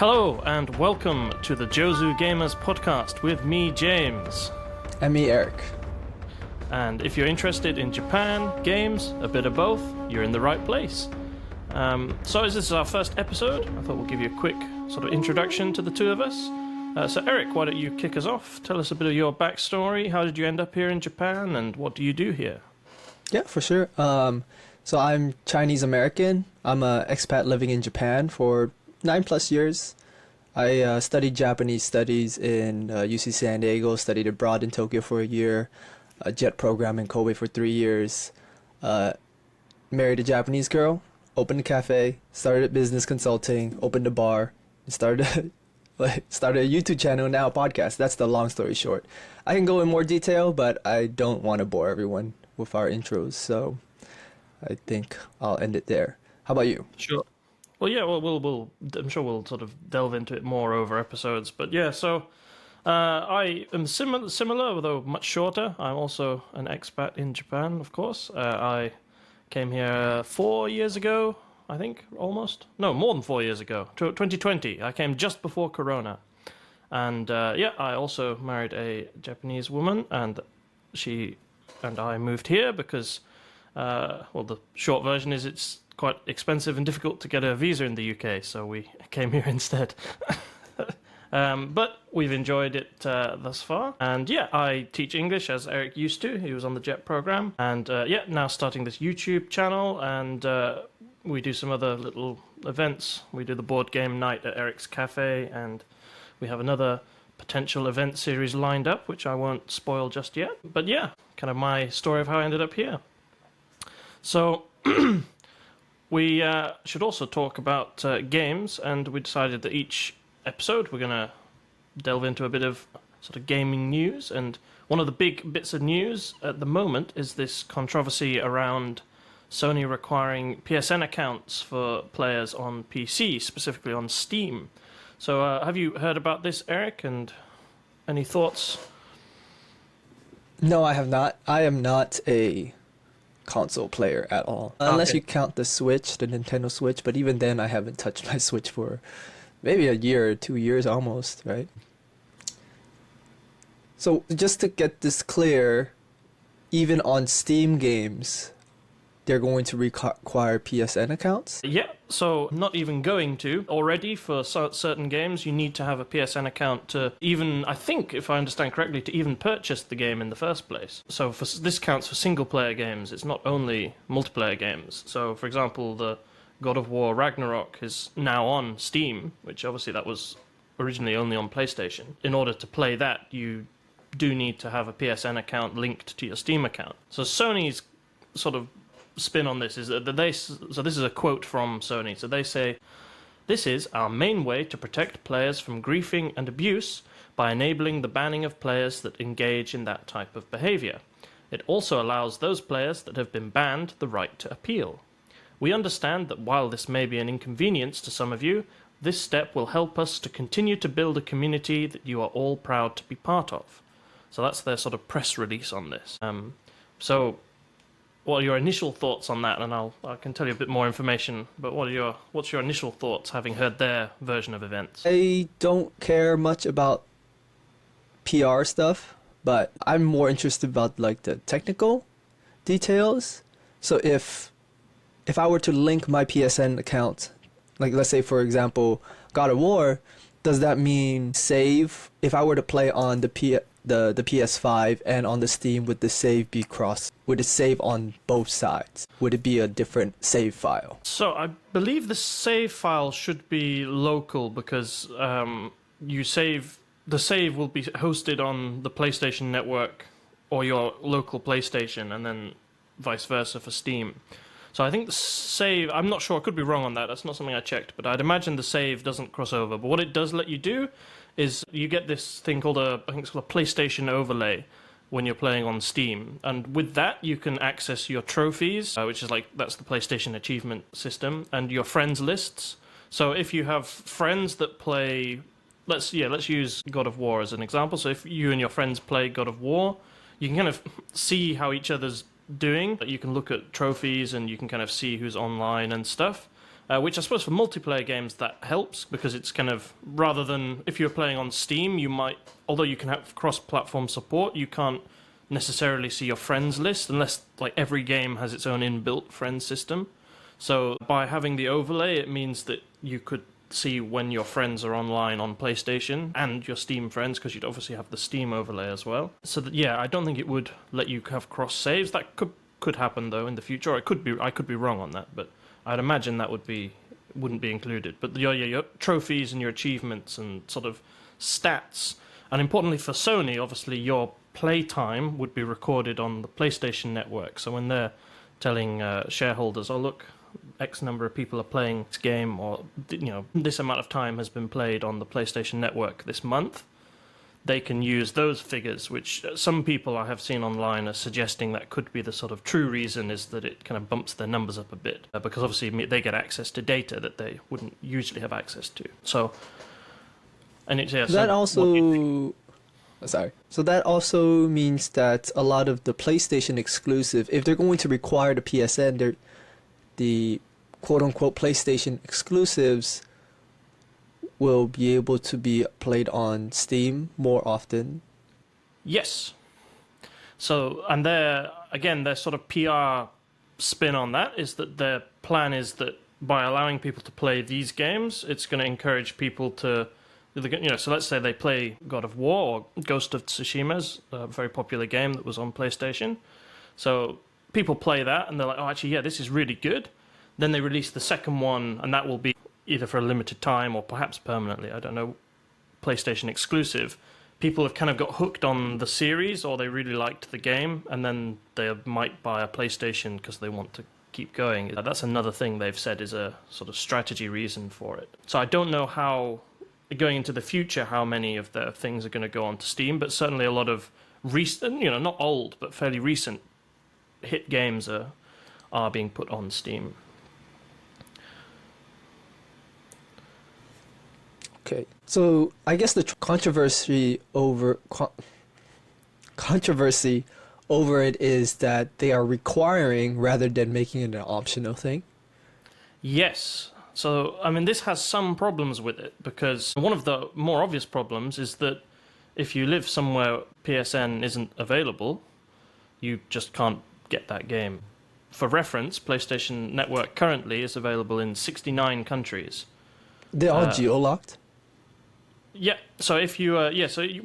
Hello and welcome to the Jouzu Gamers podcast with me, James. And me, Eric. And if you're interested in Japan, games, a bit of both, you're in the right place. So as this is our first episode, I thought we'll give you a quick sort of introduction to the two of us. So Eric, why don't you kick us off? Tell us a bit of your backstory. How did you end up here in Japan and what do you do here? Yeah, for sure. So I'm Chinese American. I'm an expat living in Japan for 9+ years. I studied Japanese studies in UC San Diego, studied abroad in Tokyo for a year, a JET program in Kobe for 3 years, married a Japanese girl, opened a cafe, started business consulting, opened a bar, started a YouTube channel, now a podcast. That's the long story short. I can go in more detail, but I don't want to bore everyone with our intros, so I think I'll end it there. How about you? Sure. Well, yeah, we'll I'm sure we'll sort of delve into it more over episodes. But yeah, so I am similar, although much shorter. I'm also an expat in Japan, of course. I came here 4 years ago, I think, almost. No, more than 4 years ago, 2020. I came just before Corona. And yeah, I also married a Japanese woman, and she and I moved here because, well, the short version is it's quite expensive and difficult to get a visa in the UK, so we came here instead. But we've enjoyed it thus far. And yeah, I teach English as Eric used to. He was on the JET program. And yeah, now starting this YouTube channel, and we do some other little events. We do the board game night at Eric's Cafe, and we have another potential event series lined up, which I won't spoil just yet. But yeah, kind of my story of how I ended up here. So we should also talk about games, and we decided that each episode we're going to delve into a bit of sort of gaming news. And one of the big bits of news at the moment is this controversy around Sony requiring PSN accounts for players on PC, specifically on Steam. So have you heard about this, Eric, and any thoughts? No, I have not. I am not a console player at all. Unless you count the Switch, the Nintendo Switch, but even then I haven't touched my Switch for maybe a year or 2 years almost, right? So just to get this clear, even on Steam games, they're going to require PSN accounts? Yeah, so not even going to. Already for certain games, you need to have a PSN account to even, I think, if I understand correctly, to even purchase the game in the first place. So this counts for single-player games. It's not only multiplayer games. So, for example, the God of War Ragnarok is now on Steam, which obviously that was originally only on PlayStation. In order to play that, you do need to have a PSN account linked to your Steam account. So Sony's sort of spin on this is that so this is a quote from Sony. So they say, "This is our main way to protect players from griefing and abuse by enabling the banning of players that engage in that type of behavior. It also allows those players that have been banned the right to appeal. We understand that while this may be an inconvenience to some of you, this step will help us to continue to build a community that you are all proud to be part of." So that's their sort of press release on this. So what are your initial thoughts on that? And I can tell you a bit more information, but what's your initial thoughts having heard their version of events? I don't care much about PR stuff, but I'm more interested about like the technical details. So if I were to link my PSN account, like let's say for example God of War, does that mean save? If I were to play on the PS5 and on the Steam, would the save be crossed? Would it save on both sides? Would it be a different save file? So I believe the save file should be local because the save will be hosted on the PlayStation Network or your local PlayStation, and then vice versa for Steam. So I think the save, I'm not sure, I could be wrong on that, that's not something I checked, but I'd imagine the save doesn't cross over. But what it does let you do is you get this thing called I think it's called a PlayStation overlay when you're playing on Steam. And with that, you can access your trophies, which is that's the PlayStation achievement system, and your friends lists. So if you have friends that play, let's use God of War as an example. So if you and your friends play God of War, you can kind of see how each other's doing. You can look at trophies and you can kind of see who's online and stuff. which I suppose for multiplayer games that helps, because it's kind of, rather than if you're playing on Steam, you might, although you can have cross-platform support, you can't necessarily see your friends list unless like every game has its own inbuilt friend system. So by having the overlay, it means that you could see when your friends are online on PlayStation and your Steam friends, because you'd obviously have the Steam overlay as well. So that, yeah, I don't think it would let you have cross saves. That could happen though in the future. Or I could be wrong on that, but I'd imagine that wouldn't be included. But your trophies and your achievements and sort of stats, and importantly for Sony, obviously your playtime would be recorded on the PlayStation Network. So when they're telling shareholders, "Oh look, X number of people are playing this game," or this amount of time has been played on the PlayStation Network this month, they can use those figures, which some people I have seen online are suggesting that could be the sort of true reason, is that it kind of bumps their numbers up a bit, because obviously they get access to data that they wouldn't usually have access to. So, and it's that also. Sorry. So that also means that a lot of the PlayStation exclusive, if they're going to require the PSN, the quote-unquote PlayStation exclusives will be able to be played on Steam more often. Yes. So, and their sort of PR spin on that is that their plan is that by allowing people to play these games, it's going to encourage people to, so let's say they play God of War or Ghost of Tsushima's a very popular game that was on PlayStation. So people play that and they're like, oh, actually, yeah, this is really good. Then they release the second one, and that will be either for a limited time or perhaps permanently, I don't know, PlayStation exclusive. People have kind of got hooked on the series, or they really liked the game, and then they might buy a PlayStation because they want to keep going. That's another thing they've said is a sort of strategy reason for it. So I don't know how, going into the future, how many of their things are going to go onto Steam, but certainly a lot of recent, not old, but fairly recent hit games are being put on Steam. Okay, so I guess the controversy over it is that they are requiring rather than making it an optional thing. Yes. So, I mean, this has some problems with it, because one of the more obvious problems is that if you live somewhere PSN isn't available, you just can't get that game. For reference, PlayStation Network currently is available in 69 countries. They're all geo-locked? Yeah, so if you,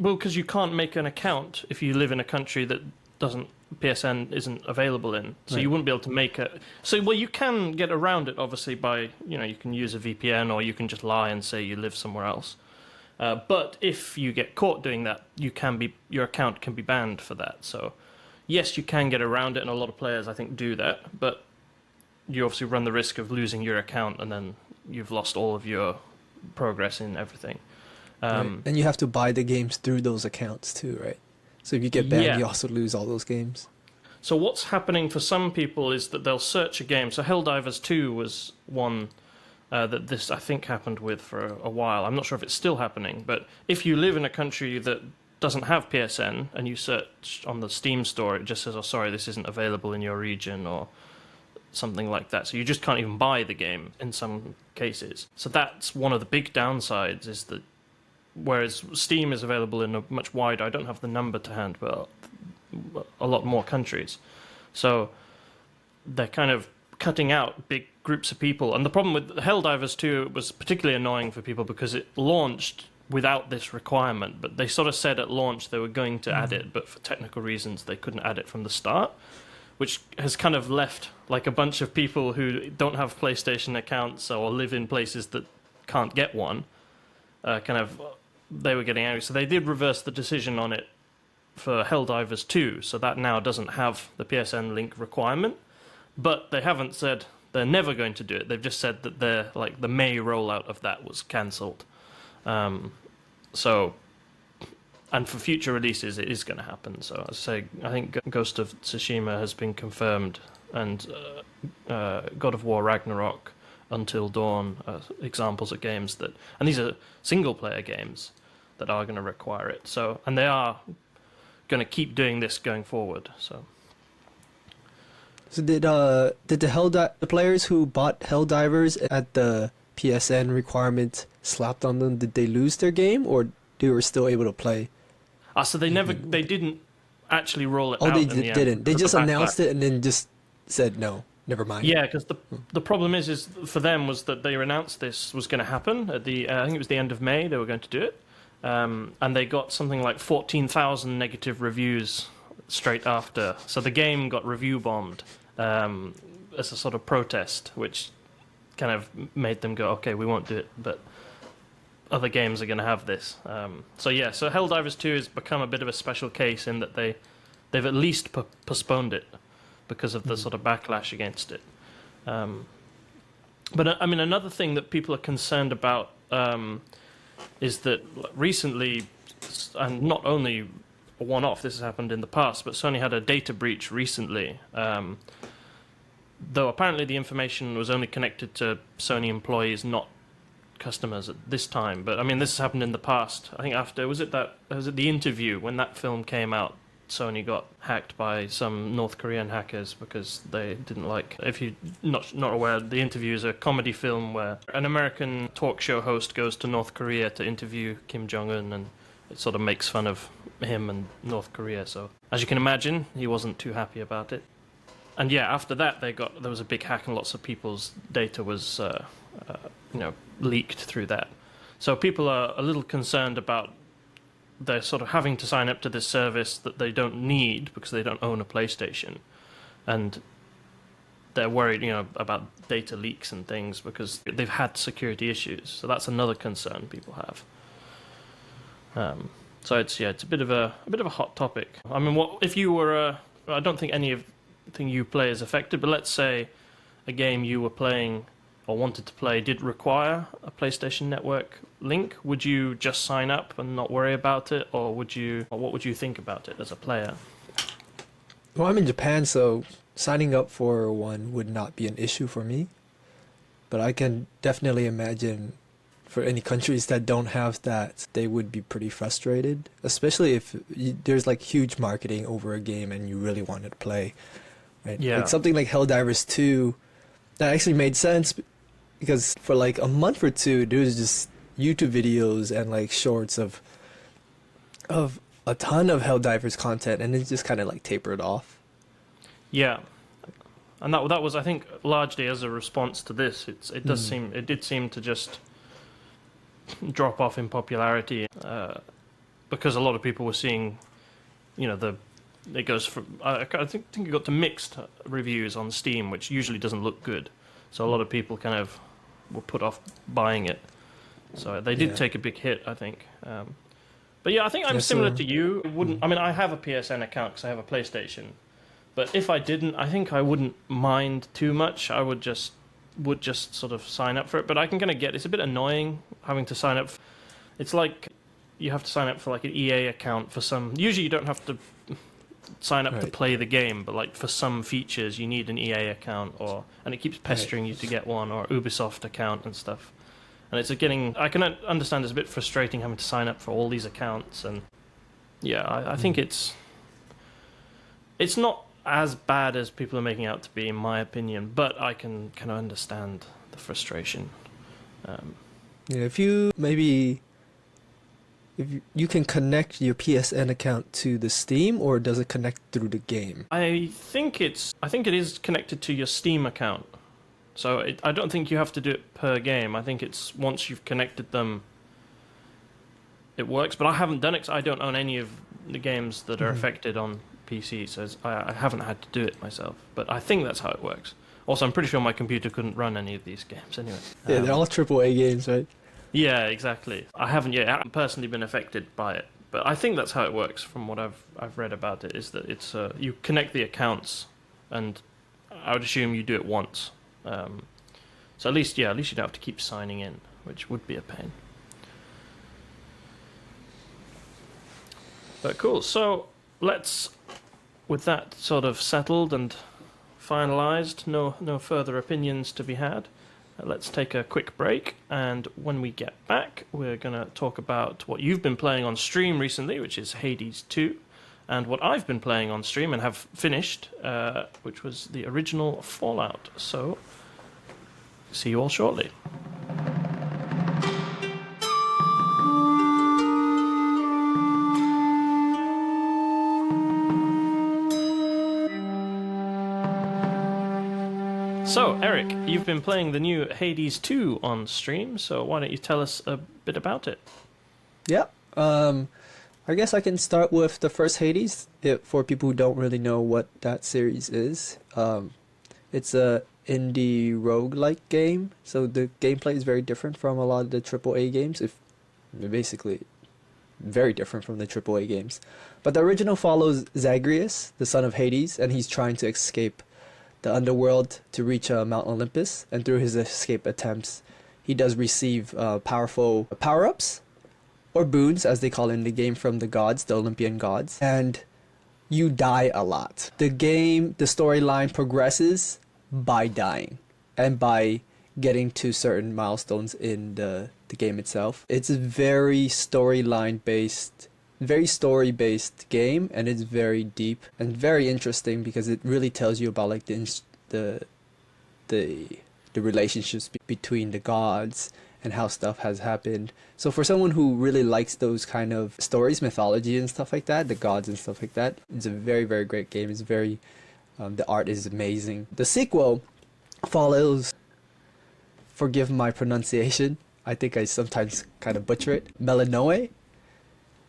because you can't make an account if you live in a country that PSN isn't available in. So you wouldn't be able to make it. So, well, you can get around it, obviously, by, you can use a VPN, or you can just lie and say you live somewhere else. But if you get caught doing that, your account can be banned for that. So, yes, you can get around it, and a lot of players, I think, do that. But you obviously run the risk of losing your account, and then you've lost all of your progress in everything. Right. And you have to buy the games through those accounts too, right? So if you get banned, you also lose all those games. So what's happening for some people is that they'll search a game. So Helldivers 2 was one that this, I think, happened with for a while. I'm not sure if it's still happening, but if you live in a country that doesn't have PSN and you search on the Steam store, it just says, oh, sorry, this isn't available in your region, or something like that. So you just can't even buy the game in some cases. So that's one of the big downsides, is that whereas Steam is available in a much wider, I don't have the number to hand, but a lot more countries. So they're kind of cutting out big groups of people. And the problem with Helldivers 2 was particularly annoying for people because it launched without this requirement, but they sort of said at launch they were going to add it, but for technical reasons they couldn't add it from the start, which has kind of left like a bunch of people who don't have PlayStation accounts or live in places that can't get one, they were getting angry. So they did reverse the decision on it for Helldivers 2, so that now doesn't have the PSN link requirement, but they haven't said they're never going to do it. They've just said that the May rollout of that was cancelled. So, and for future releases, it is going to happen. So, as I say, I think Ghost of Tsushima has been confirmed, and God of War Ragnarok, Until Dawn, examples of games that, and these are single-player games that are going to require it. So, and they are going to keep doing this going forward. So So did the players who bought Helldivers at the PSN requirement slapped on them, did they lose their game or they were still able to play? So they didn't actually roll it Oh, out they in the end didn't. They because of just the announced backlash. it and then just said no, never mind. Yeah, because the problem is for them was that they announced this was going to happen at the I think it was the end of May they were going to do it, and they got something like 14,000 negative reviews straight after. So the game got review bombed as a sort of protest, which kind of made them go, okay, we won't do it, but other games are going to have this. So Helldivers 2 has become a bit of a special case in that they've at least postponed it because of the sort of backlash against it. But I mean, another thing that people are concerned about is that recently, and not only a one-off, this has happened in the past, but Sony had a data breach recently. Though apparently the information was only connected to Sony employees, not customers at this time. But I mean, this has happened in the past. I think after was it The Interview, when that film came out, Sony got hacked by some North Korean hackers because they didn't like. If you're not aware, The Interview is a comedy film where an American talk show host goes to North Korea to interview Kim Jong-un, and it sort of makes fun of him and North Korea. So as you can imagine, he wasn't too happy about it. And yeah, after that, there was a big hack, and lots of people's data was leaked through that. So people are a little concerned about they're sort of having to sign up to this service that they don't need because they don't own a PlayStation, and they're worried, about data leaks and things because they've had security issues. So that's another concern people have. So it's a bit of a hot topic. I mean, what if you were I don't think anything you play is affected, but let's say a game you were playing or wanted to play did require a PlayStation Network link, would you just sign up and not worry about it, or what would you think about it as a player? Well, I'm in Japan, so signing up for one would not be an issue for me. But I can definitely imagine for any countries that don't have that, they would be pretty frustrated, especially if there's like huge marketing over a game and you really wanted to play. Right? Yeah. Like something like Helldivers 2, that actually made sense because for like a month or two, there was just YouTube videos and like shorts of a ton of Helldivers content, and it just kind of like tapered off. Yeah, and that was, I think, largely as a response to this. It did seem to just drop off in popularity because a lot of people were seeing, it goes from I think it got to mixed reviews on Steam, which usually doesn't look good. So a lot of people kind of were put off buying it. So they did take a big hit, I think. But yeah, I think I'm similar to you. I mean, I have a PSN account because I have a PlayStation. But if I didn't, I think I wouldn't mind too much. I would just sort of sign up for it. But I can kind of get it's a bit annoying having to sign up. It's like you have to sign up for like an EA account for some. Usually, you don't have to sign up to play the game, but like for some features, you need an EA account, and it keeps pestering you to get one, or Ubisoft account and stuff. And it's I can understand it's a bit frustrating having to sign up for all these accounts, and yeah, I think it's not as bad as people are making out to be, in my opinion, but I can kind of understand the frustration. If you can connect your PSN account to the Steam, or does it connect through the game? I think it is connected to your Steam account. So I don't think you have to do it per game. I think it's once you've connected them, it works. But I haven't done it because I don't own any of the games that are affected on PC, so I haven't had to do it myself. But I think that's how it works. Also, I'm pretty sure my computer couldn't run any of these games anyway. Yeah, they're all AAA games, right? Yeah, exactly. I haven't personally been affected by it. But I think that's how it works from what I've read about it, is that it's you connect the accounts, and I would assume you do it once. So at least you don't have to keep signing in, which would be a pain. But cool. So with that sort of settled and finalized, no further opinions to be had. Let's take a quick break, and when we get back, we're going to talk about what you've been playing on stream recently, which is Hades 2, and what I've been playing on stream and have finished, which was the original Fallout. So, see you all shortly. So, Eric, you've been playing the new Hades 2 on stream, so why don't you tell us a bit about it? Yeah. I guess I can start with the first Hades, for people who don't really know what that series is. It's a indie roguelike game, so the gameplay is very different from a lot of the AAA games. Basically, very different from the AAA games. But the original follows Zagreus, the son of Hades, and he's trying to escape the underworld to reach Mount Olympus, and through his escape attempts, he does receive powerful power-ups, or boons, as they call it in the game, from the gods, the Olympian gods, and you die a lot. The storyline progresses by dying, and by getting to certain milestones in the game itself. It's a very story-based game, and it's very deep and very interesting because it really tells you about like the relationships between the gods and how stuff has happened. So for someone who really likes those kind of stories, mythology and stuff like that, the gods and stuff like that, it's a very, very great game. It's very the art is amazing. The sequel follows, forgive my pronunciation, I think I sometimes kind of butcher it, Melanoe.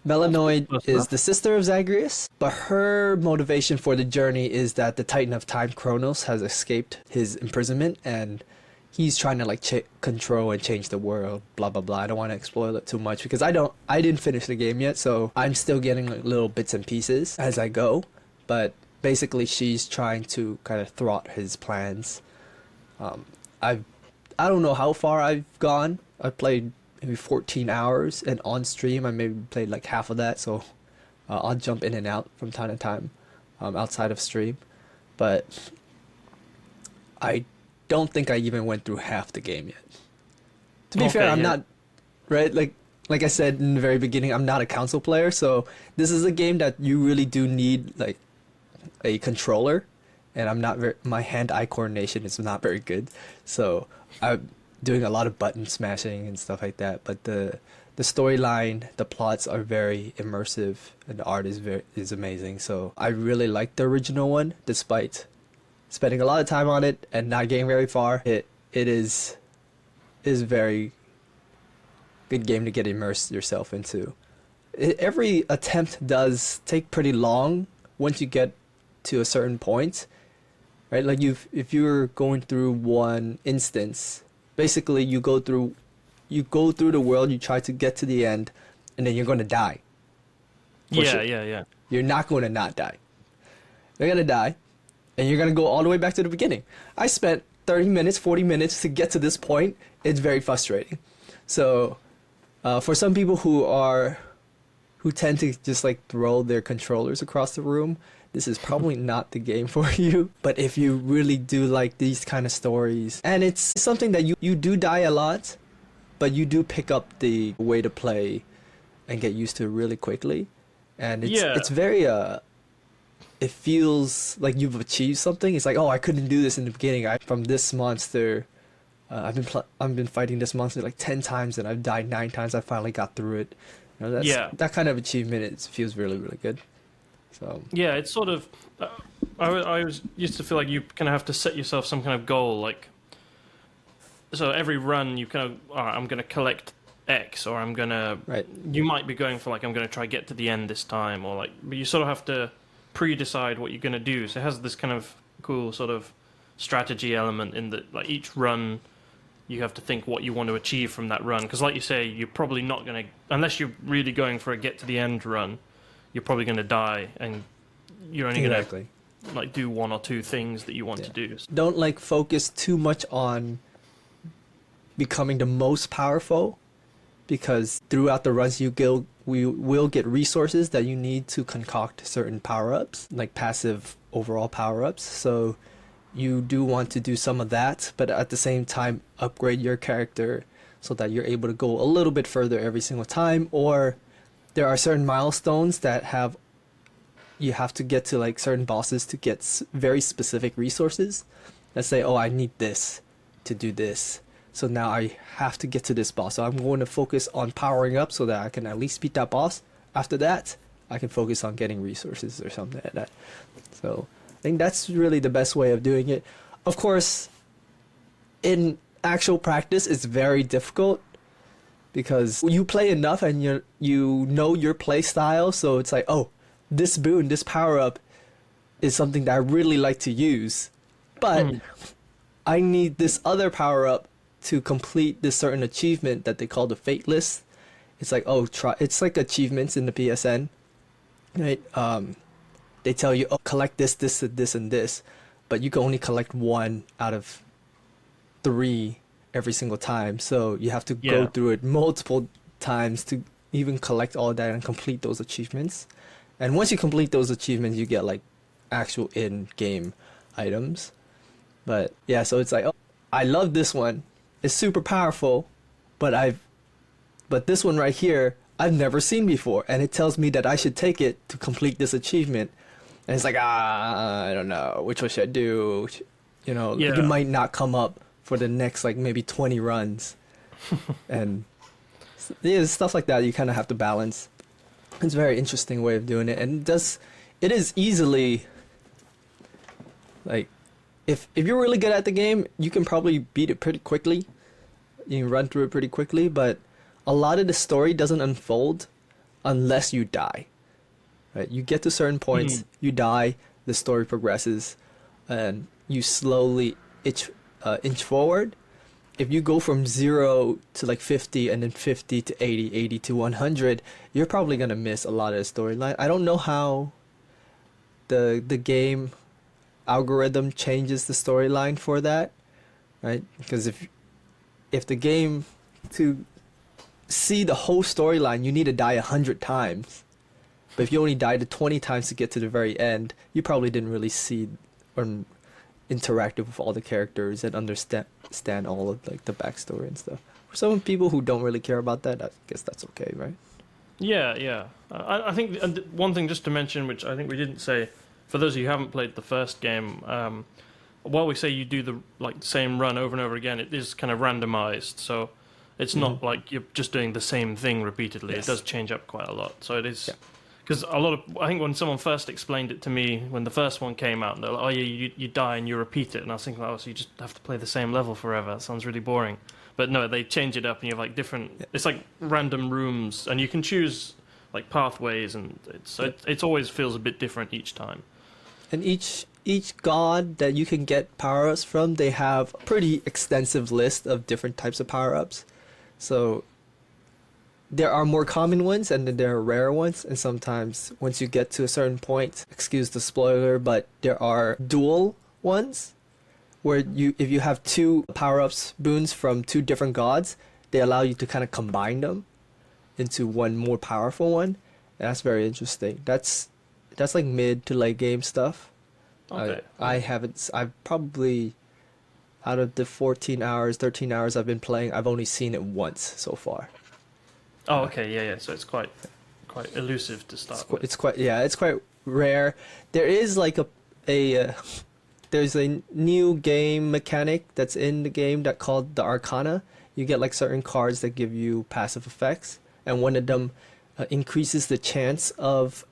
Melanoe is the sister of Zagreus, but her motivation for the journey is that the Titan of Time, Kronos, has escaped his imprisonment, and he's trying to like control and change the world, blah blah blah. I don't want to spoil it too much because I didn't finish the game yet, so I'm still getting like little bits and pieces as I go. But basically, she's trying to kind of thwart his plans. I don't know how far I've gone. I played maybe 14 hours, and on stream I maybe played like half of that, so I'll jump in and out from time to time outside of stream, but I don't think I even went through half the game yet. To be fair, I'm not, right, like I said in the very beginning, I'm not a console player, so this is a game that you really do need like a controller, and my hand-eye coordination is not very good, so I'm doing a lot of button smashing and stuff like that. But the storyline, the plots are very immersive, and the art is amazing. So I really like the original one, despite spending a lot of time on it and not getting very far. It is very good game to get immersed yourself into. Every attempt does take pretty long once you get to a certain point, right? Like if you're going through one instance, basically you go through the world, you try to get to the end, and then you're going to die. Yeah. You're not going to not die. You're going to die, and you're going to go all the way back to the beginning. I spent 30 minutes, 40 minutes to get to this point. It's very frustrating. So for some people who tend to just like throw their controllers across the room, this is probably not the game for you. But if you really do like these kind of stories, and it's something that you do die a lot, but you do pick up the way to play and get used to really quickly. And it's very it feels like you've achieved something. It's like, oh, I couldn't do this in the beginning. From this monster, I've been fighting this monster like 10 times, and I've died 9 times. I finally got through it. You know, that kind of achievement, it feels really, really good. So yeah, it's sort of. I used to feel like you kind of have to set yourself some kind of goal, like. So every run, you kind of, all right, I'm going to collect X, or I'm going to. Right. You might be going for like, I'm going to try get to the end this time, or like, but you sort of have to pre-decide what you're going to do. So it has this kind of cool sort of strategy element in that, like each run, you have to think what you want to achieve from that run. Because like you say, you're probably not going to, unless you're really going for a get to the end run, you're probably going to die, and you're only going to like do 1 or 2 things that you want to do. Don't like focus too much on becoming the most powerful, because throughout the runs we will get resources that you need to concoct certain power-ups, like passive overall power-ups. So you do want to do some of that, but at the same time upgrade your character so that you're able to go a little bit further every single time. Or there are certain milestones that have you have to get to like certain bosses to get very specific resources. Let's say, oh, I need this to do this. So now I have to get to this boss. So I'm going to focus on powering up so that I can at least beat that boss. After that, I can focus on getting resources or something like that. So I think that's really the best way of doing it. Of course, in actual practice, it's very difficult because you play enough and you know your play style. So it's like, oh, this boon, this power up is something that I really like to use, but I need this other power up to complete this certain achievement that they call the fate list. It's like, oh, it's like achievements in the PSN, right? They tell you, oh, collect this, this, this, and this, but you can only collect 1 out of 3 every single time. So you have to go through it multiple times to even collect all that and complete those achievements. And once you complete those achievements, you get like actual in-game items. But yeah, so it's like, oh, I love this one. It's super powerful, but this one right here, I've never seen before, and it tells me that I should take it to complete this achievement. And it's like, I don't know, which one should I do? You know, it might not come up for the next like maybe 20 runs. And yeah, stuff like that you kind of have to balance. It's a very interesting way of doing it, and it is easily like, if you're really good at the game, you can probably beat it pretty quickly. You can run through it pretty quickly, but a lot of the story doesn't unfold unless you die. Right? You get to certain points, you die, the story progresses, and you slowly inch forward. If you go from 0 to like 50 and then 50 to 80, 80 to 100, you're probably gonna miss a lot of the storyline. I don't know how the game algorithm changes the storyline for that, right? Because if the game, to see the whole storyline, you need to die 100 times. But if you only died 20 times to get to the very end, you probably didn't really see or interact with all the characters and understand all of like the backstory and stuff. For some people who don't really care about that, I guess that's okay, right? Yeah. I think one thing just to mention, which I think we didn't say, for those of you who haven't played the first game, while we say you do the same run over and over again, it is kind of randomized. So it's not like you're just doing the same thing repeatedly. Yes. It does change up quite a lot. So it is, because I think when someone first explained it to me when the first one came out, they're like, oh yeah, you die and you repeat it, and I was thinking, oh, so you just have to play the same level forever. That sounds really boring. But no, they change it up, and you have like different. It's like random rooms, and you can choose like pathways, and it always feels a bit different each time. And each god that you can get power-ups from, they have a pretty extensive list of different types of power-ups. So there are more common ones and then there are rare ones, and sometimes once you get to a certain point, excuse the spoiler, but there are dual ones where if you have 2 power-ups boons from 2 different gods, they allow you to kind of combine them into one more powerful one. And that's very interesting. That's like mid to late game stuff. Okay. I've probably, out of the 13 hours I've been playing, I've only seen it once so far. Oh, okay, yeah. So it's quite elusive to start with. It's quite rare. There is like there's a new game mechanic that's in the game that called the Arcana. You get like certain cards that give you passive effects, and one of them increases the chance of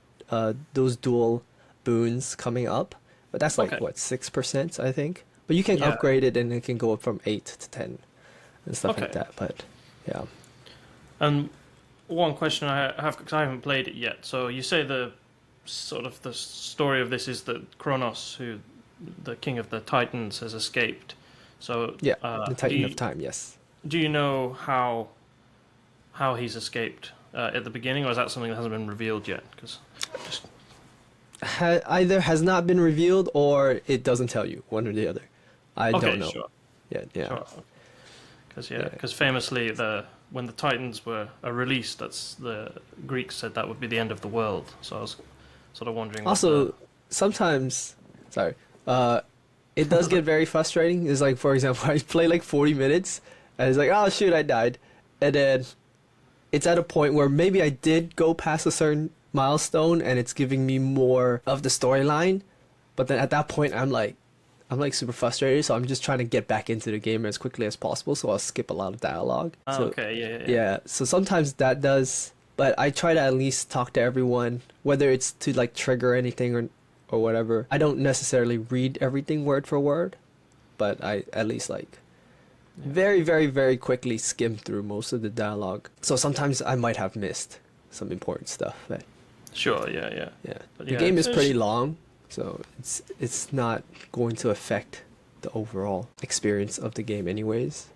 those dual boons coming up, but that's like 6%, I think. But you can upgrade it, and it can go up from 8 to 10 and stuff like that. But yeah. And one question I have, because I haven't played it yet. So you say the story of this is that Kronos, who the king of the Titans, has escaped. So the Titan of Time. Yes. Do you know how he's escaped at the beginning, or is that something that hasn't been revealed yet? Because either has not been revealed or it doesn't tell you, one or the other. I don't know. Sure. Yeah. Because famously, when the Titans were released, that's the Greeks said that would be the end of the world. So I was sort of wondering. Also, sometimes, it does get very frustrating. It's like, for example, I play like 40 minutes, and it's like, oh shoot, I died, and then it's at a point where maybe I did go past a certain milestone and it's giving me more of the storyline. But then at that point, I'm like super frustrated, so I'm just trying to get back into the game as quickly as possible. So I'll skip a lot of dialogue. Oh, So, okay, yeah. yeah. So sometimes that does, but I try to at least talk to everyone, whether it's to like trigger anything or whatever. I don't necessarily read everything word for word, but I at least like very, very, very quickly skim through most of the dialogue. So sometimes I might have missed some important stuff. But Sure, yeah. yeah, But the yeah, game is it's- pretty long, so it's not going to affect the overall experience of the game anyways.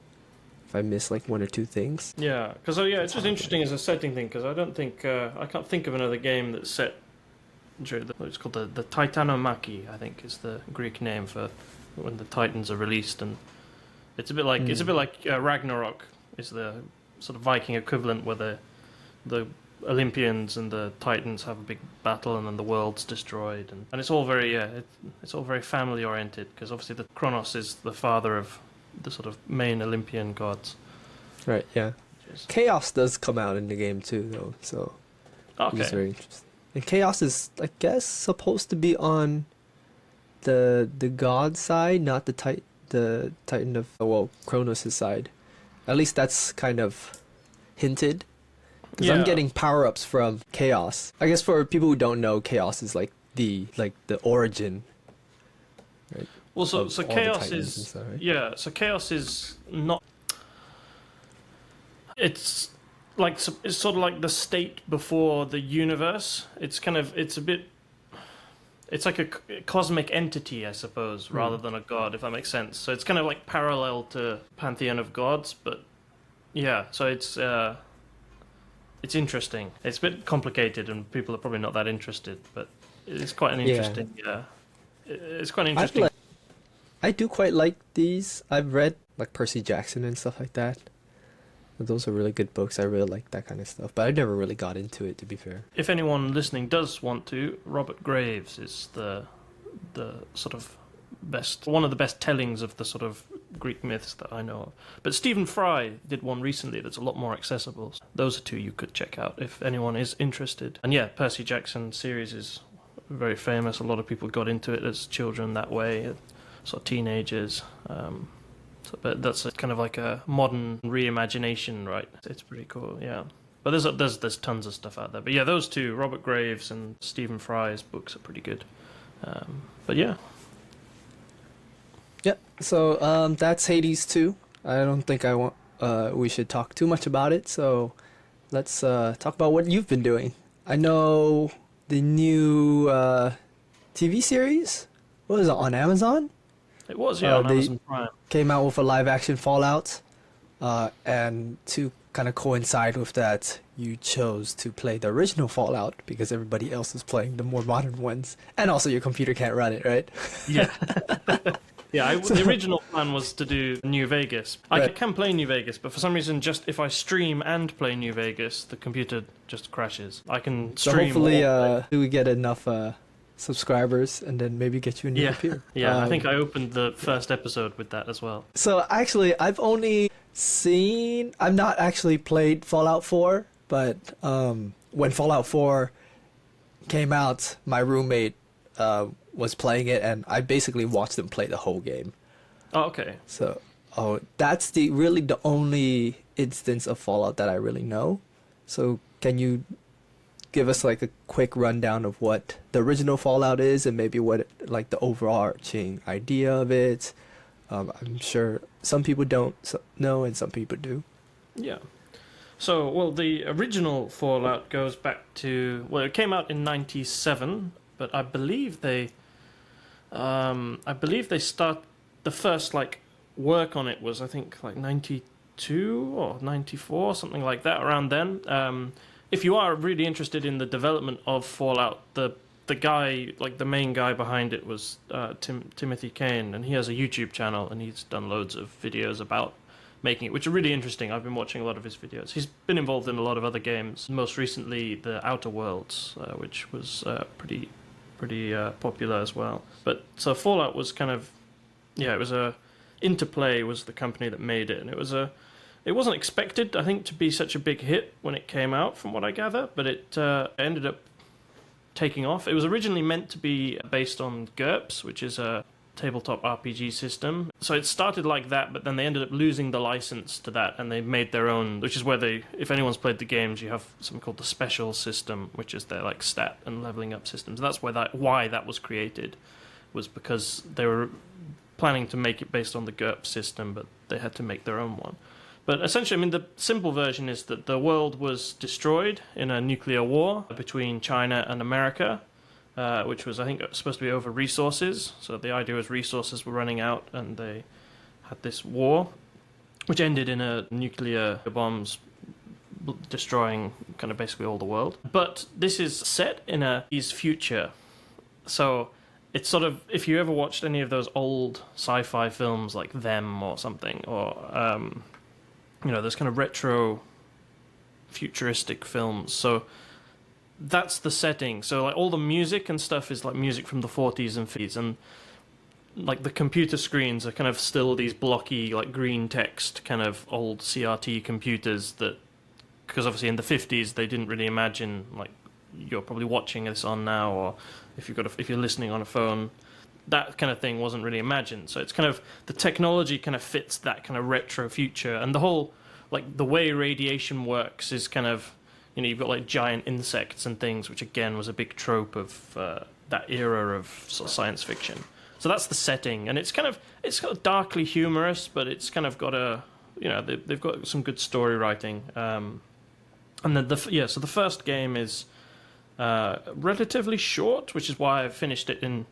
If I miss like one or two things. Yeah, because it's just interesting as a setting thing. Because I don't think I can't think of another game that's set. It's called the Titanomachy, I think, is the Greek name for when the Titans are released, and it's a bit like Ragnarok is the sort of Viking equivalent, where the Olympians and the Titans have a big battle, and then the world's destroyed, and it's all very it's all very family oriented, because obviously the Kronos is the father of the sort of main Olympian gods. Right, yeah. Chaos does come out in the game too, though, so it's very interesting. And Chaos is, I guess, supposed to be on the god side, not the Titan of Kronos' side. At least that's kind of hinted. Because I'm getting power-ups from Chaos. I guess for people who don't know, Chaos is like the origin. Right? Well, so Of all the Chaos Titans is and stuff, right? yeah. So Chaos is not. It's it's sort of like the state before the universe. It's a bit. It's like a cosmic entity, I suppose, rather than a god, if that makes sense. So it's kind of like parallel to Pantheon of Gods, but yeah. So it's interesting. It's a bit complicated, and people are probably not that interested, but it's quite an interesting. Yeah, it's quite interesting. I do quite like these. I've read like Percy Jackson and stuff like that. Those are really good books. I really like that kind of stuff, but I never really got into it, to be fair. If anyone listening does want to, Robert Graves is the sort of one of the best tellings of the sort of Greek myths that I know of. But Stephen Fry did one recently that's a lot more accessible. Those are two you could check out if anyone is interested. And yeah, Percy Jackson series is very famous. A lot of people got into it as children that way, sort of teenagers. But that's kind of like a modern reimagination, right? It's pretty cool, yeah. But there's tons of stuff out there. But yeah, those two, Robert Graves and Stephen Fry's books are pretty good. But yeah. Yeah, so that's Hades 2. I don't think we should talk too much about it, so let's talk about what you've been doing. I know the new TV series, what was it, on Amazon? It was, yeah, on Amazon Prime. Came out with a live-action Fallout, and to kind of coincide with that, you chose to play the original Fallout because everybody else is playing the more modern ones, and also your computer can't run it, right? Yeah. Yeah, the original plan was to do New Vegas. I can play New Vegas, but for some reason, just if I stream and play New Vegas, the computer just crashes. I can stream. So hopefully, we get enough subscribers, and then maybe get you a new computer. Yeah, I think I opened the first episode with that as well. So actually, I've not actually played Fallout 4, but when Fallout 4 came out, my roommate was playing it, and I basically watched them play the whole game. Oh, okay. So, that's really the only instance of Fallout that I really know. So, can you give us like a quick rundown of what the original Fallout is, and maybe what like the overarching idea of it? I'm sure some people don't know, and some people do. Yeah. So, well, the original Fallout goes back to, it came out in '97, but I believe they start the first like work on it was, I think, like 92 or 94, something like that, around then. If you are really interested in the development of Fallout, the guy, like the main guy behind it was Timothy Kane, and he has a YouTube channel, and he's done loads of videos about making it, which are really interesting. I've been watching a lot of his videos. He's been involved in a lot of other games, most recently the Outer Worlds, which was pretty popular as well. But so Fallout was kind of, it was Interplay was the company that made it, and it wasn't expected, I think, to be such a big hit when it came out, from what I gather, but it ended up taking off. It was originally meant to be based on GURPS, which is a tabletop RPG system. So it started like that, but then they ended up losing the license to that, and they made their own, which is where they, if anyone's played the games, you have something called the special system, which is their like stat and leveling up systems. And that's why that was created, was because they were planning to make it based on the GURPS system, but they had to make their own one. But essentially, I mean, the simple version is that the world was destroyed in a nuclear war between China and America, which was, I think, supposed to be over resources. So the idea was resources were running out, and they had this war, which ended in a nuclear bombs destroying kind of basically all the world. But this is set in a future. So it's sort of, if you ever watched any of those old sci-fi films like Them or something, or those kind of retro futuristic films. So that's the setting. So like all the music and stuff is like music from the 40s and 50s, and like the computer screens are kind of still these blocky like green text kind of old CRT computers that, because obviously in the 50s they didn't really imagine, like you're probably watching this on now, or if you're listening on a phone, that kind of thing wasn't really imagined. So it's kind of, the technology kind of fits that kind of retro future, and the whole, like the way radiation works is kind of, you've got like giant insects and things, which again was a big trope of that era of sort of science fiction. So that's the setting, and it's kind of darkly humorous, but it's kind of got a, they've got some good story writing. And then so the first game is relatively short, which is why I finished it in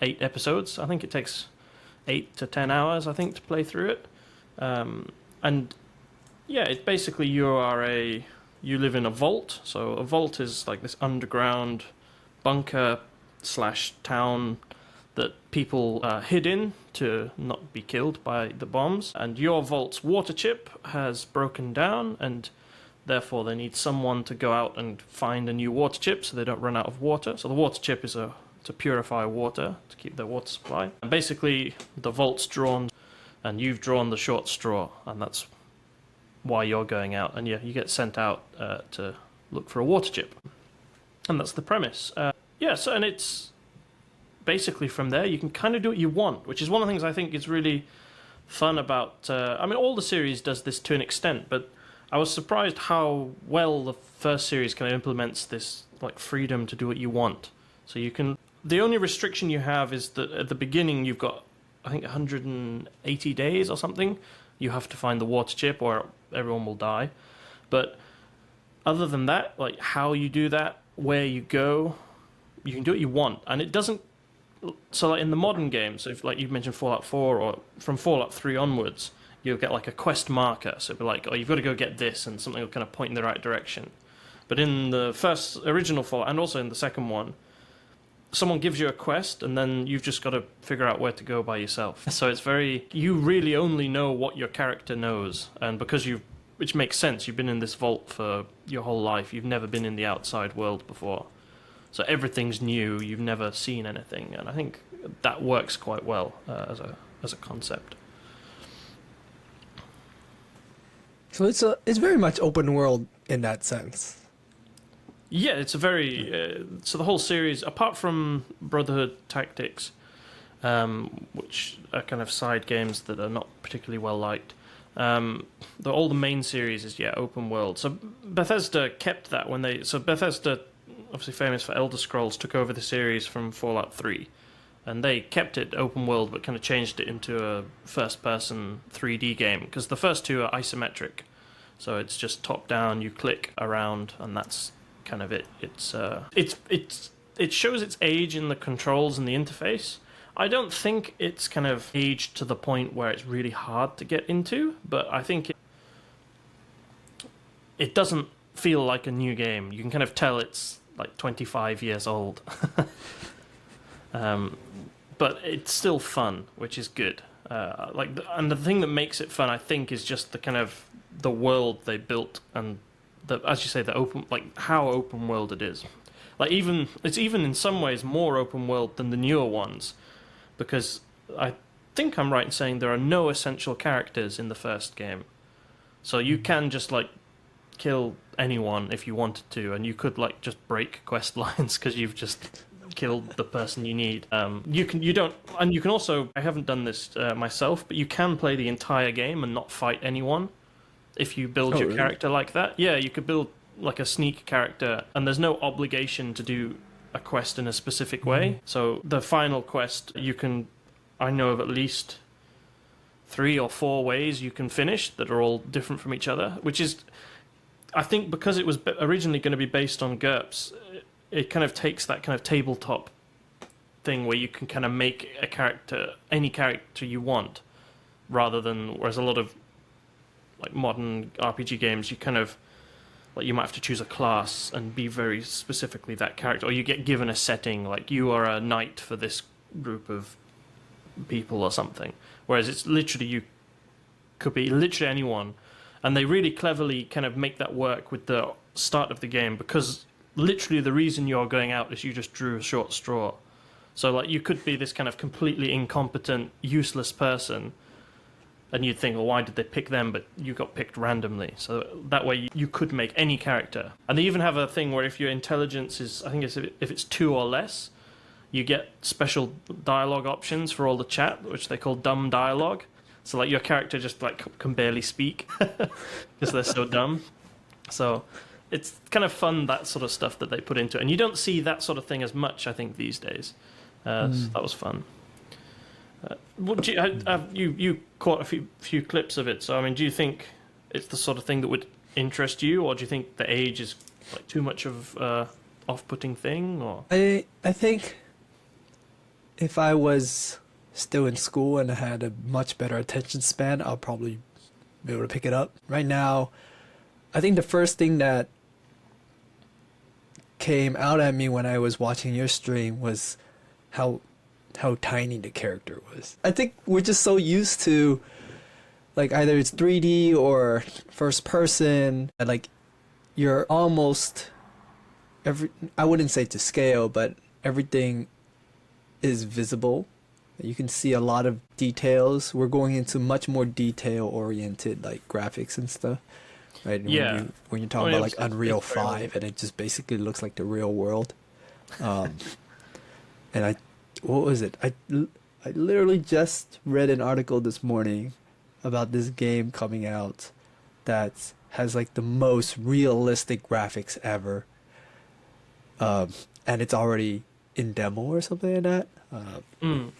8 episodes. I think it takes 8 to 10 hours, I think, to play through it. And yeah, it's basically you live in a vault. So a vault is like this underground bunker / town that people hid in to not be killed by the bombs. And your vault's water chip has broken down, and therefore they need someone to go out and find a new water chip so they don't run out of water. So the water chip is to purify water, to keep their water supply. And basically, the vault's drawn, and you've drawn the short straw, and that's why you're going out. And yeah, you get sent out to look for a water chip. And that's the premise. So, and it's basically from there, you can kind of do what you want, which is one of the things I think is really fun about... all the series does this to an extent, but I was surprised how well the first series kind of implements this like freedom to do what you want. So you can... The only restriction you have is that at the beginning you've got, I think, 180 days or something. You have to find the water chip or everyone will die. But other than that, like how you do that, where you go, you can do what you want. And it doesn't... So like in the modern games, if like you mentioned Fallout 4 or from Fallout 3 onwards, you'll get like a quest marker. So it'll be like, oh, you've got to go get this, and something will kind of point in the right direction. But in the first original Fallout, and also in the second one, someone gives you a quest, and then you've just got to figure out where to go by yourself. So it's very... You really only know what your character knows. And because which makes sense, you've been in this vault for your whole life. You've never been in the outside world before. So everything's new. You've never seen anything. And I think that works quite well as a concept. So it's very much open world in that sense. Yeah, it's a very... so the whole series, apart from Brotherhood Tactics, which are kind of side games that are not particularly well liked, all the main series is, open world. So Bethesda kept that when they... So Bethesda, obviously famous for Elder Scrolls, took over the series from Fallout 3. And they kept it open world, but kind of changed it into a first-person 3D game, because the first two are isometric. So it's just top-down, you click around, and that's kind of it. It shows its age in the controls and the interface. I don't think it's kind of aged to the point where it's really hard to get into, but I think it doesn't feel like a new game. You can kind of tell it's like 25 years old. But it's still fun, which is good. And the thing that makes it fun, I think, is just the kind of the world they built, and as you say, the open, like how open world it is. Like it's even in some ways more open world than the newer ones, because I think I'm right in saying there are no essential characters in the first game, so you can just like kill anyone if you wanted to, and you could like just break quest lines because you've just killed the person you need. You can also. I haven't done this myself, but you can play the entire game and not fight anyone if you build your really? character like that. Yeah, you could build like a sneak character, and there's no obligation to do a quest in a specific way. So the final quest, I know of at least 3 or 4 ways you can finish that are all different from each other, which is, I think, because it was originally going to be based on GURPS, it kind of takes that kind of tabletop thing where you can kind of make a character, any character you want, whereas a lot of like modern RPG games, you kind of, like, you might have to choose a class and be very specifically that character, or you get given a setting, like you are a knight for this group of people or something. Whereas it's literally, you could be literally anyone, and they really cleverly kind of make that work with the start of the game, because literally the reason you're going out is you just drew a short straw. So like you could be this kind of completely incompetent, useless person, and you'd think, well, why did they pick them? But you got picked randomly. So that way you could make any character. And they even have a thing where if your intelligence is, I think it's if it's 2 or less, you get special dialogue options for all the chat, which they call dumb dialogue. So like your character just like can barely speak because they're so dumb. So it's kind of fun, that sort of stuff that they put into it. And you don't see that sort of thing as much, I think, these days. So that was fun. You caught a few clips of it, so I mean, do you think it's the sort of thing that would interest you, or do you think the age is like too much of off-putting thing? Or I think if I was still in school and I had a much better attention span, I'll probably be able to pick it up. Right now, I think the first thing that came out at me when I was watching your stream was how tiny the character was. I think we're just so used to, like, either it's 3D or first person, and like you're almost I wouldn't say to scale, but everything is visible. You can see a lot of details. We're going into much more detail oriented, like graphics and stuff, right? Yeah. When you're talking about like Unreal 5 and it just basically looks like the real world. And what was it? I literally just read an article this morning about this game coming out that has like the most realistic graphics ever. And it's already in demo or something like that.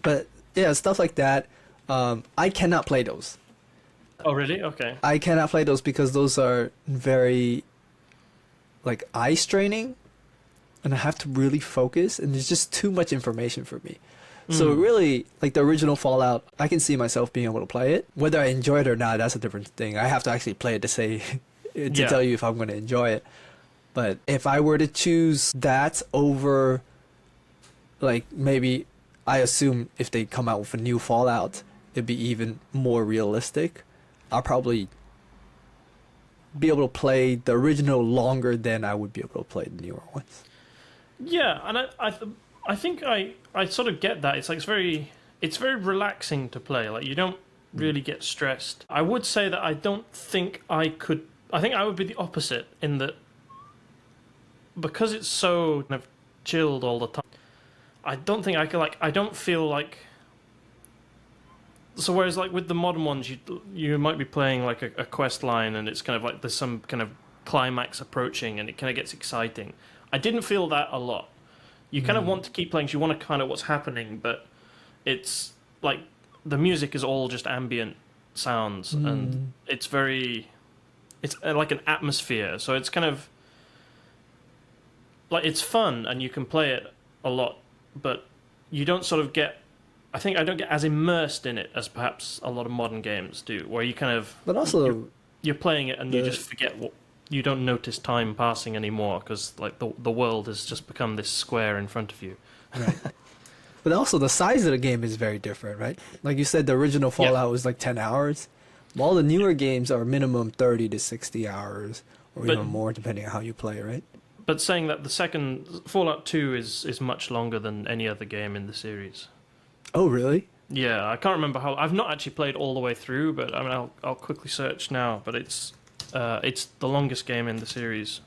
But yeah, stuff like that. I cannot play those. Oh, really? Okay. I cannot play those because those are very like eye straining, and I have to really focus, and there's just too much information for me. So really, like the original Fallout, I can see myself being able to play it. Whether I enjoy it or not, that's a different thing. I have to actually play it to say to tell you if I'm going to enjoy it. But if I were to choose that over, like, maybe I assume if they come out with a new Fallout, it'd be even more realistic. I'll probably be able to play the original longer than I would be able to play the newer ones. Yeah, and I think I sort of get that. It's like it's very relaxing to play. Like you don't really get stressed. I would say that I don't think I could. I think I would be the opposite in that, because it's so kind of chilled all the time. I don't think I could, like, I don't feel like. So whereas like with the modern ones, you might be playing like a quest line, and it's kind of like there's some kind of climax approaching, and it kind of gets exciting. I didn't feel that a lot. You kind of want to keep playing, so you want to kind of what's happening, but it's like the music is all just ambient sounds, and it's like an atmosphere. So it's kind of like it's fun, and you can play it a lot, but you don't sort of get. I think I don't get as immersed in it as perhaps a lot of modern games do, where you kind of. But also, you're playing it and you just forget what. You don't notice time passing anymore because like the world has just become this square in front of you. Right. But also the size of the game is very different, right? Like you said, the original Fallout was like 10 hours. All the newer games are minimum 30 to 60 hours or even more depending on how you play, right? But saying that the second Fallout 2 is much longer than any other game in the series. Oh, really? Yeah, I can't remember how. I've not actually played all the way through, but I mean, I'll quickly search now. But it's It's the longest game in the series.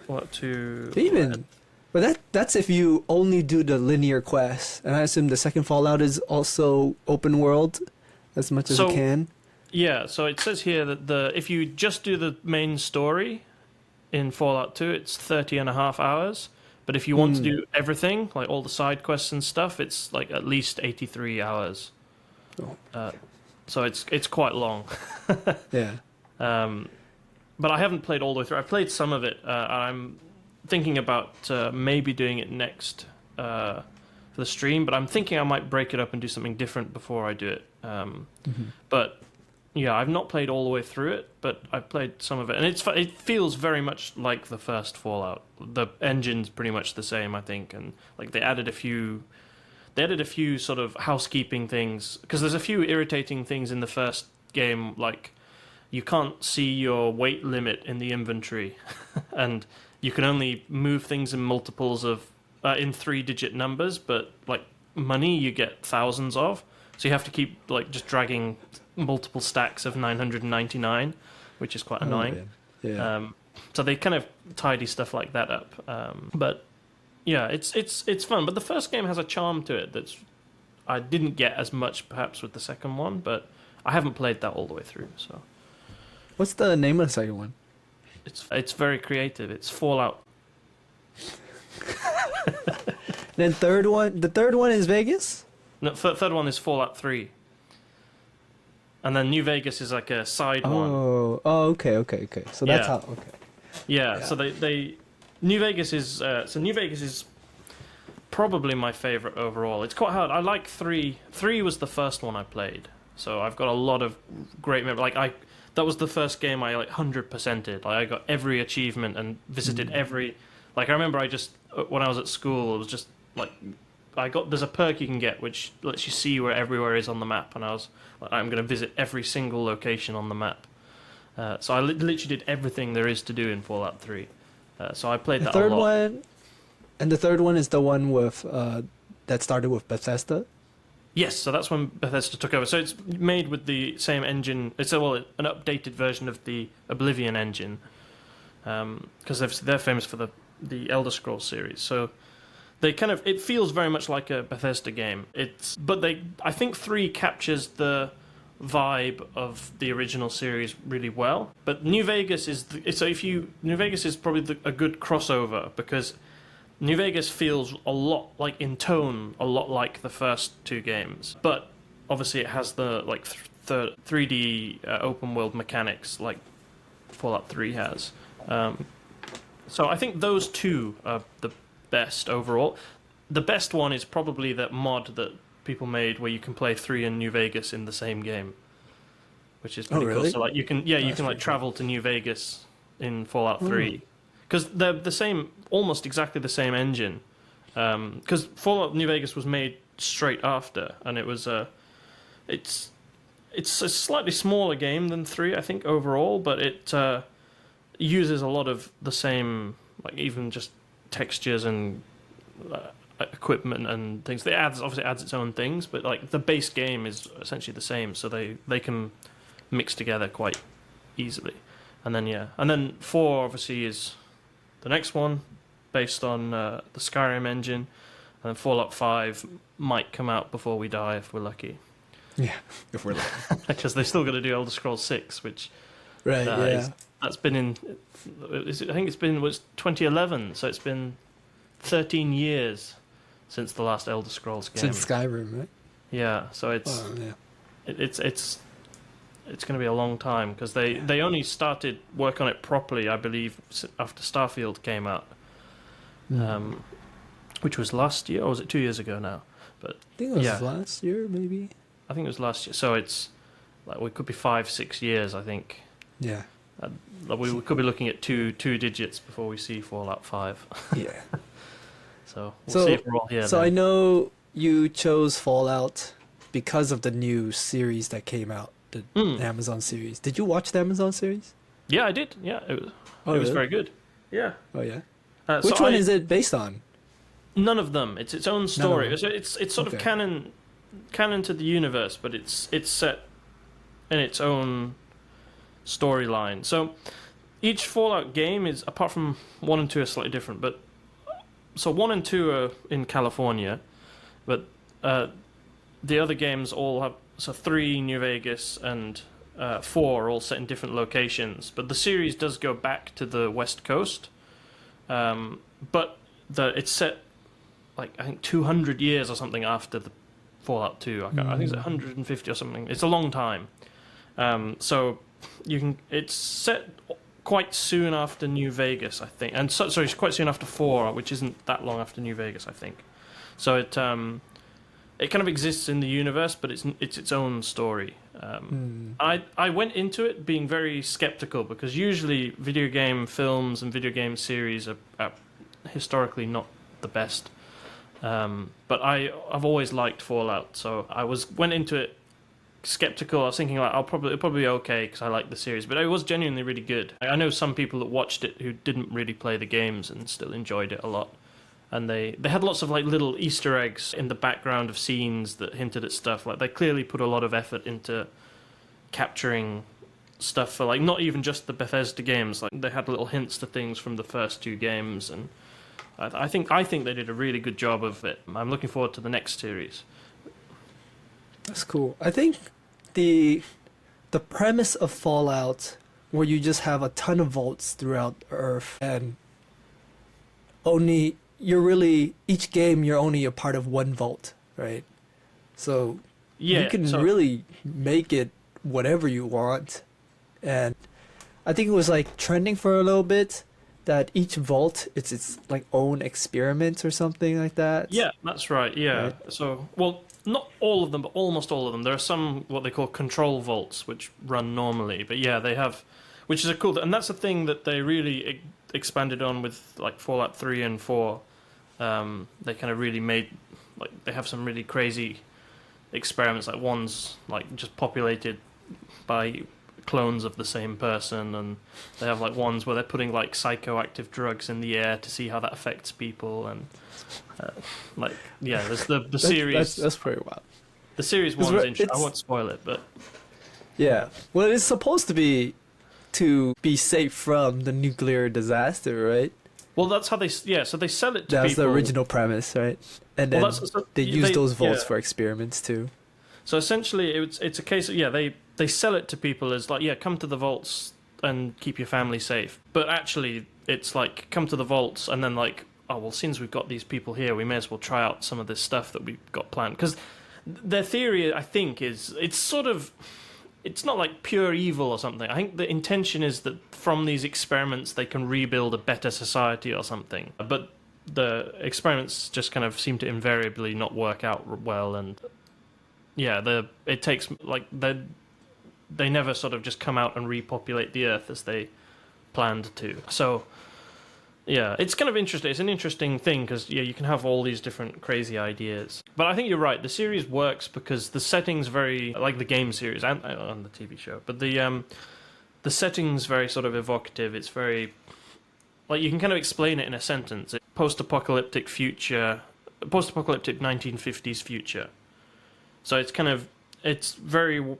Fallout 2. Even, but that's if you only do the linear quests, and I assume the second Fallout is also open world, as much as you can. Yeah, so it says here that if you just do the main story in Fallout 2, it's 30.5 hours. But if you want to do everything, like all the side quests and stuff, it's like at least 83 hours. Oh. So it's quite long. Yeah. But I haven't played all the way through. I've played some of it. And I'm thinking about maybe doing it next for the stream. But I'm thinking I might break it up and do something different before I do it. But yeah, I've not played all the way through it, but I've played some of it, and it feels very much like the first Fallout. The engine's pretty much the same, I think, and like they added a few sort of housekeeping things, because there's a few irritating things in the first game, like you can't see your weight limit in the inventory, and you can only move things in multiples of in 3-digit numbers, but like money you get thousands of, so you have to keep like just dragging multiple stacks of 999, which is quite annoying. Yeah. So they kind of tidy stuff like that up. But yeah, it's fun. But the first game has a charm to it that's I didn't get as much perhaps with the second one, but I haven't played that all the way through. So What's the name of the second one? it's very creative. It's Fallout. Then the third one is Vegas? No, third one is Fallout 3. And then New Vegas is like a side one. Oh, okay. So that's how. Okay. Yeah. So they New Vegas is New Vegas is probably my favorite overall. It's quite hard. I like 3. 3 was the first one I played, so I've got a lot of great memories. Like that was the first game I like 100%ed. Like I got every achievement and visited every. Like I remember when I was at school, it was just like there's a perk you can get which lets you see where everywhere is on the map, and I was like, I'm going to visit every single location on the map. So I literally did everything there is to do in Fallout 3. So I played that a lot. The third one is the one with that started with Bethesda. Yes, so that's when Bethesda took over. So it's made with the same engine. It's an updated version of the Oblivion engine, because they're famous for the Elder Scrolls series. So it feels very much like a Bethesda game. I think 3 captures the vibe of the original series really well. But New Vegas is probably a good crossover, because New Vegas feels a lot like in tone, a lot like the first 2 games. But obviously it has the like 3D open world mechanics like Fallout 3 has. So I think those 2 are the best overall. The best one is probably that mod that people made where you can play 3 and New Vegas in the same game, which is pretty cool. So like you can like travel to New Vegas in Fallout 3, because they're the same, almost exactly the same engine. Because Fallout New Vegas was made straight after, and it's a slightly smaller game than 3, I think, overall, but it uses a lot of the same, like even just textures and equipment and things. It obviously adds its own things, but like the base game is essentially the same, so they can mix together quite easily. And then 4 obviously is the next one, based on the Skyrim engine, and then Fallout 5 might come out before we die if we're lucky. Yeah, if we're lucky. Because they're still going to do Elder Scrolls 6, which that's been in. I think it's been 2011, so it's been 13 years since the last Elder Scrolls game. Since Skyrim, right? Yeah, so it's going to be a long time, because they only started work on it properly, I believe, after Starfield came out, which was last year, or was it 2 years ago now? But I think it was last year, maybe. I think it was last year. So it's like we could be 5-6 years, I think. Yeah. We could be looking at two digits before we see Fallout 5. Yeah. So we'll see if we're all here. So then. I know you chose Fallout because of the new series that came out, the Amazon series. Did you watch the Amazon series? Yeah, I did. Yeah, it was very good. Yeah. Oh yeah. Which one is it based on? None of them. It's its own story. It's sort of canon to the universe, but it's set in its own storyline. So each Fallout game is, apart from 1 and 2 are slightly different, but so 1 and 2 are in California, but the other games all have, so 3 New Vegas and 4 are all set in different locations. But the series does go back to the West Coast, but it's set like I think 200 years or something after the Fallout 2. I think it's 150 or something. It's a long time. So it's set quite soon after New Vegas, I think, and sorry, it's quite soon after 4, which isn't that long after New Vegas, I think. So it kind of exists in the universe, but it's its own story. I went into it being very skeptical because usually video game films and video game series are historically not the best. But I've always liked Fallout, so went into it skeptical. I was thinking like it'll probably be okay because I like the series, but it was genuinely really good. I know some people that watched it who didn't really play the games and still enjoyed it a lot. And they had lots of like little Easter eggs in the background of scenes that hinted at stuff. Like they clearly put a lot of effort into capturing stuff for like not even just the Bethesda games. Like they had little hints to things from the first 2 games, and I think they did a really good job of it. I'm looking forward to the next series. That's cool. I think the premise of Fallout, where you just have a ton of vaults throughout Earth, and each game you're only a part of one vault, right? So you can really make it whatever you want. And I think it was like trending for a little bit that each vault it's its like own experiment or something like that. Yeah, that's right. Yeah. Right. So, well, not all of them, but almost all of them. There are some what they call control vaults which run normally, but yeah, they have, which is a cool, and that's a thing that they really expanded on with like Fallout 3 and 4. They kind of really made, like, they have some really crazy experiments, like one's like just populated by clones of the same person, and they have like ones where they're putting like psychoactive drugs in the air to see how that affects people, and like yeah, there's the series. That's pretty wild. The series one's interesting. I won't spoil it, but yeah, well, it's supposed to be safe from the nuclear disaster, right? Well, that's how so they sell it to people. That's the original premise, right? And then they use those vaults for experiments too. So essentially, it's a case of they sell it to people as like come to the vaults and keep your family safe. But actually, it's like come to the vaults and then like since we've got these people here, we may as well try out some of this stuff that we've got planned. Because their theory, I think, is it's not like pure evil or something. I think the intention is that from these experiments they can rebuild a better society or something. But the experiments just kind of seem to invariably not work out well, and it takes like they never sort of just come out and repopulate the Earth as they planned to. So yeah, it's kind of interesting. It's an interesting thing because you can have all these different crazy ideas. But I think you're right. The series works because the setting's very like the game series and on the TV show. But the setting's very sort of evocative. It's very like you can kind of explain it in a sentence. It's post-apocalyptic 1950s future. So it's very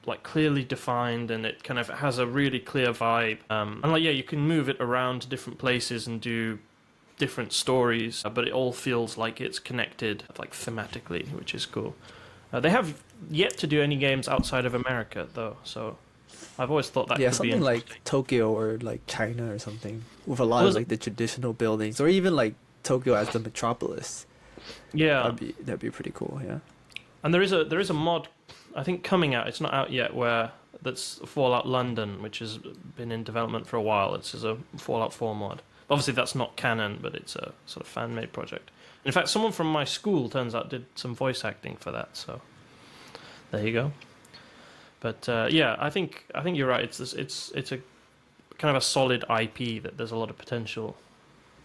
like clearly defined, and it kind of has a really clear vibe. And like you can move it around to different places and do different stories, but it all feels like it's connected, like thematically, which is cool. They have yet to do any games outside of America, though. So I've always thought that could be something like Tokyo or like China or something with a lot of like the traditional buildings, or even like Tokyo as the metropolis. Yeah, that'd be pretty cool. Yeah. And there is a mod, I think, coming out. It's not out yet. That's Fallout London, which has been in development for a while. It's a Fallout 4 mod. Obviously, that's not canon, but it's a sort of fan-made project. In fact, someone from my school turns out did some voice acting for that. So there you go. But I think you're right. It's a kind of a solid IP that there's a lot of potential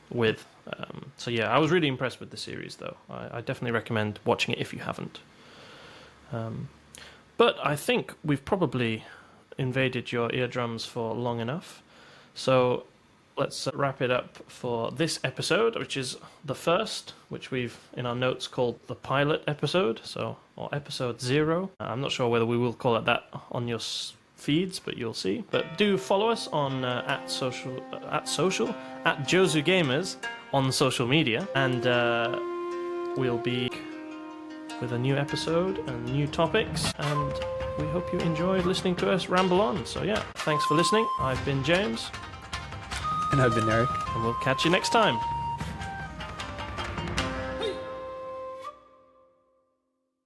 with. So yeah, I was really impressed with the series, though. I definitely recommend watching it if you haven't. But I think we've probably invaded your eardrums for long enough. So let's wrap it up for this episode, which is the first, which we've in our notes called the pilot episode, or episode 0. I'm not sure whether we will call it that on your feeds, but you'll see. But do follow us on at Jouzu Gamers on social media, and we'll be with a new episode and new topics, and we hope you enjoyed listening to us ramble on. So yeah, thanks for listening. I've been James. And I've been Eric. And we'll catch you next time.